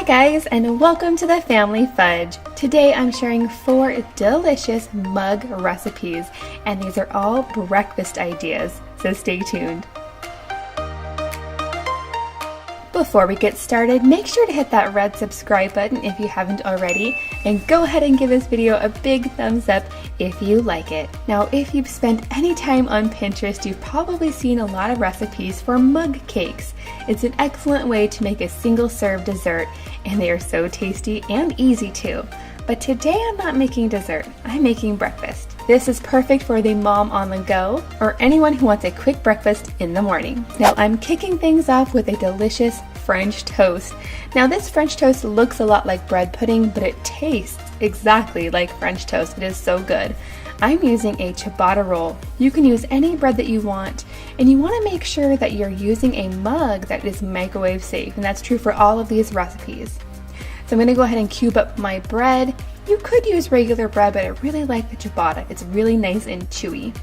guys, and welcome to the Family Fudge. Today I'm sharing 4 delicious mug recipes, and these are all breakfast ideas, so stay tuned. Before we get started, make sure to hit that red subscribe button if you haven't already, and go ahead and give this video a big thumbs up if you like it. Now, if you've spent any time on Pinterest, you've probably seen a lot of recipes for mug cakes. It's an excellent way to make a single serve dessert, and they are so tasty and easy too. But today I'm not making dessert, I'm making breakfast. This is perfect for the mom on the go or anyone who wants a quick breakfast in the morning. Now I'm kicking things off with a delicious French toast. Now this French toast looks a lot like bread pudding, but it tastes exactly like French toast. It is so good. I'm using a ciabatta roll. You can use any bread that you want, and you want to make sure that you're using a mug that is microwave safe, and that's true for all of these recipes. So I'm going to go ahead and cube up my bread. You could use regular bread, but I really like the ciabatta. It's really nice and chewy.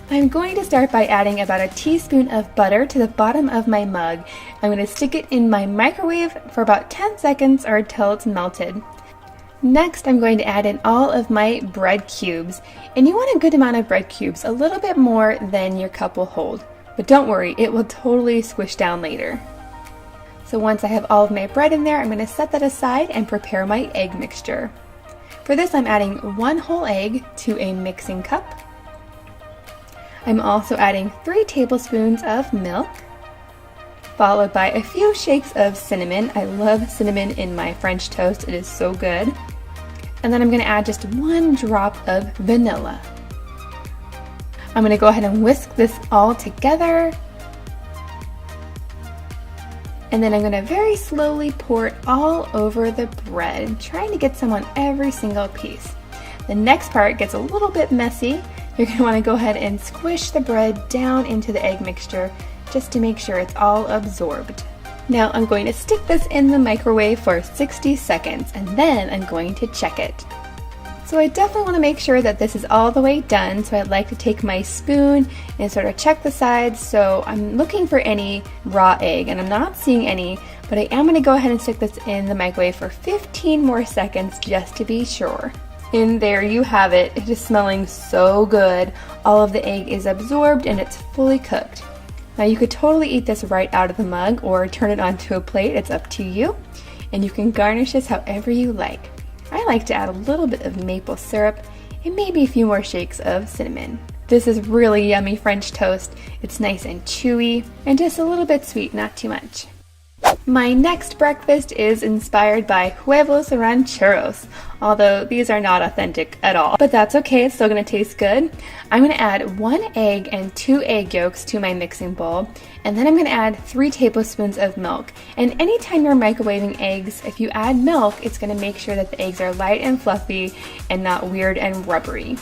I'm going to start by adding about a teaspoon of butter to the bottom of my mug. I'm going to stick it in my microwave for about 10 seconds or until it's melted. Next, I'm going to add in all of my bread cubes. And you want a good amount of bread cubes, a little bit more than your cup will hold. But don't worry, it will totally squish down later. So once I have all of my bread in there, I'm going to set that aside and prepare my egg mixture. For this, I'm adding 1 whole egg to a mixing cup. I'm also adding 3 tablespoons of milk, followed by a few shakes of cinnamon. I love cinnamon in my French toast, it is so good. And then I'm going to add just 1 drop of vanilla. I'm going to go ahead and whisk this all together. And then I'm going to very slowly pour it all over the bread, trying to get some on every single piece. The next part gets a little bit messy. You're going to want to go ahead and squish the bread down into the egg mixture just to make sure it's all absorbed. Now I'm going to stick this in the microwave for 60 seconds, and then I'm going to check it. So I definitely want to make sure that this is all the way done, so I'd like to take my spoon and sort of check the sides. So I'm looking for any raw egg, and I'm not seeing any, but I am going to go ahead and stick this in the microwave for 15 more seconds just to be sure. And there you have it. It is smelling so good. All of the egg is absorbed and it's fully cooked. Now you could totally eat this right out of the mug or turn it onto a plate. It's up to you. And you can garnish this however you like. I like to add a little bit of maple syrup and maybe a few more shakes of cinnamon. This is really yummy French toast. It's nice and chewy and just a little bit sweet, not too much. My next breakfast is inspired by huevos rancheros, although these are not authentic at all, but that's okay, it's still going to taste good. I'm going to add 1 egg and 2 egg yolks to my mixing bowl, and then I'm going to add 3 tablespoons of milk. And anytime you're microwaving eggs, if you add milk, it's going to make sure that the eggs are light and fluffy and not weird and rubbery.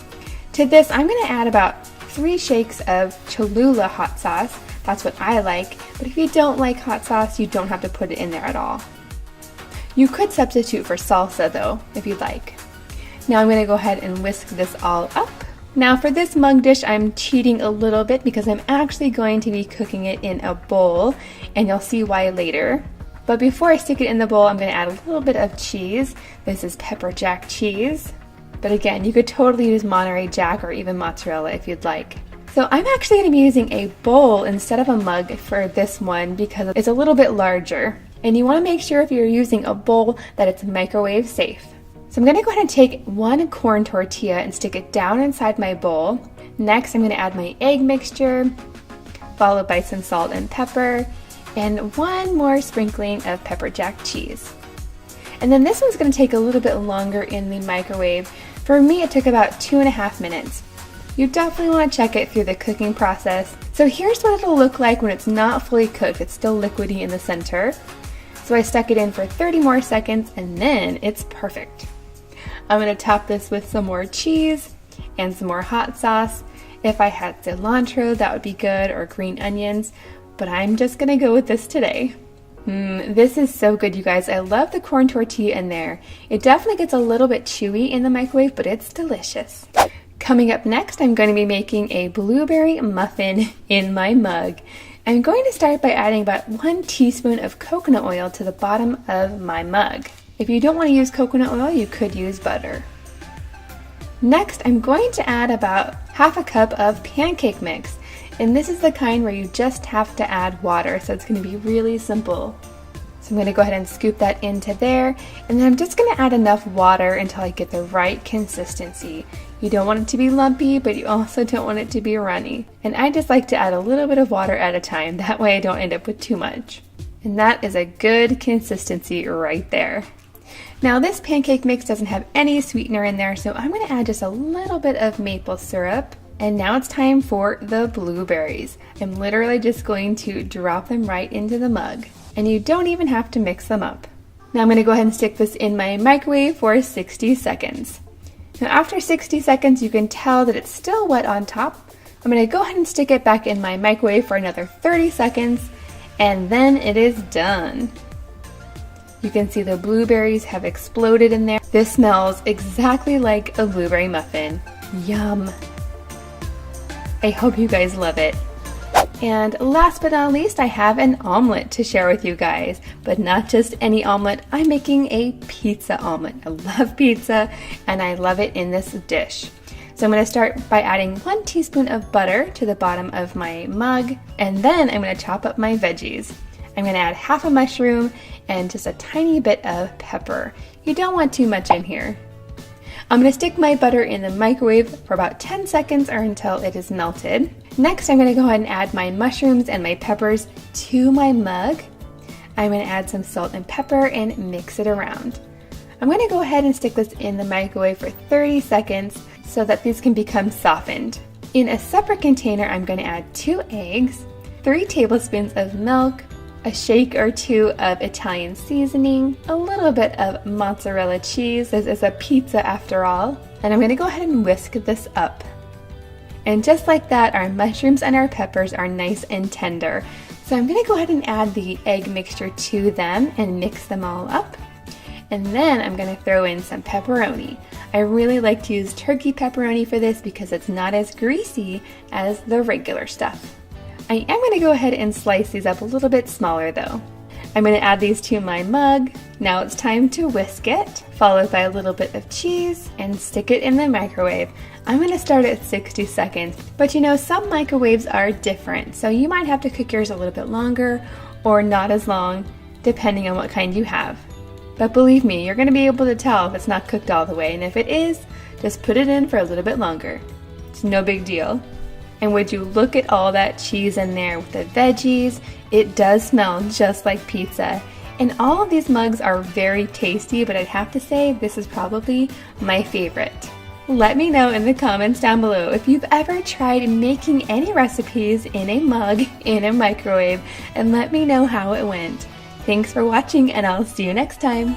To this, I'm going to add about 3 shakes of Cholula hot sauce. That's what I like, but if you don't like hot sauce, you don't have to put it in there at all. You could substitute for salsa though, if you'd like. Now I'm going to go ahead and whisk this all up. Now for this mug dish, I'm cheating a little bit because I'm actually going to be cooking it in a bowl, and you'll see why later. But before I stick it in the bowl, I'm going to add a little bit of cheese. This is pepper jack cheese. But again, you could totally use Monterey Jack or even mozzarella if you'd like. So I'm actually going to be using a bowl instead of a mug for this one because it's a little bit larger. And you want to make sure if you're using a bowl that it's microwave safe. So I'm going to go ahead and take 1 corn tortilla and stick it down inside my bowl. Next, I'm going to add my egg mixture, followed by some salt and pepper, and 1 more sprinkling of pepper jack cheese. And then this one's going to take a little bit longer in the microwave. For me, it took about 2.5 minutes. You definitely want to check it through the cooking process. So here's what it'll look like when it's not fully cooked. It's still liquidy in the center. So I stuck it in for 30 more seconds, and then it's perfect. I'm going to top this with some more cheese and some more hot sauce. If I had cilantro, that would be good, or green onions, but I'm just going to go with this today. This is so good, you guys. I love the corn tortilla in there. It definitely gets a little bit chewy in the microwave, but it's delicious. Coming up next, I'm going to be making a blueberry muffin in my mug. I'm going to start by adding about 1 teaspoon of coconut oil to the bottom of my mug. If you don't want to use coconut oil, you could use butter. Next, I'm going to add about half a cup of pancake mix. And this is the kind where you just have to add water, so it's going to be really simple. So I'm going to go ahead and scoop that into there, and then I'm just going to add enough water until I get the right consistency. You don't want it to be lumpy, but you also don't want it to be runny. And I just like to add a little bit of water at a time, that way I don't end up with too much. And that is a good consistency right there. Now this pancake mix doesn't have any sweetener in there, so I'm going to add just a little bit of maple syrup. And now it's time for the blueberries. I'm literally just going to drop them right into the mug. And you don't even have to mix them up. Now I'm going to go ahead and stick this in my microwave for 60 seconds. Now after 60 seconds you can tell that it's still wet on top. I'm going to go ahead and stick it back in my microwave for another 30 seconds and then it is done. You can see the blueberries have exploded in there. This smells exactly like a blueberry muffin. Yum! I hope you guys love it. And last but not least, I have an omelet to share with you guys, but not just any omelet. I'm making a pizza omelet. I love pizza and I love it in this dish. So I'm going to start by adding 1 teaspoon of butter to the bottom of my mug, and then I'm going to chop up my veggies. I'm going to add half a mushroom and just a tiny bit of pepper. You don't want too much in here. I'm going to stick my butter in the microwave for about 10 seconds or until it is melted. Next, I'm going to go ahead and add my mushrooms and my peppers to my mug. I'm going to add some salt and pepper and mix it around. I'm going to go ahead and stick this in the microwave for 30 seconds so that these can become softened. In a separate container, I'm going to add 2 eggs, 3 tablespoons of milk, a shake or 2 of Italian seasoning, a little bit of mozzarella cheese. This is a pizza after all. And I'm going to go ahead and whisk this up. And just like that, our mushrooms and our peppers are nice and tender. So I'm going to go ahead and add the egg mixture to them and mix them all up. And then I'm going to throw in some pepperoni. I really like to use turkey pepperoni for this because it's not as greasy as the regular stuff. I am going to go ahead and slice these up a little bit smaller though. I'm going to add these to my mug. Now it's time to whisk it, followed by a little bit of cheese, and stick it in the microwave. I'm going to start at 60 seconds, but you know, some microwaves are different, so you might have to cook yours a little bit longer or not as long, depending on what kind you have. But believe me, you're going to be able to tell if it's not cooked all the way, and if it is, just put it in for a little bit longer. It's no big deal. And would you look at all that cheese in there with the veggies? It does smell just like pizza. And all of these mugs are very tasty, but I'd have to say this is probably my favorite. Let me know in the comments down below if you've ever tried making any recipes in a mug in a microwave, and let me know how it went. Thanks for watching, and I'll see you next time.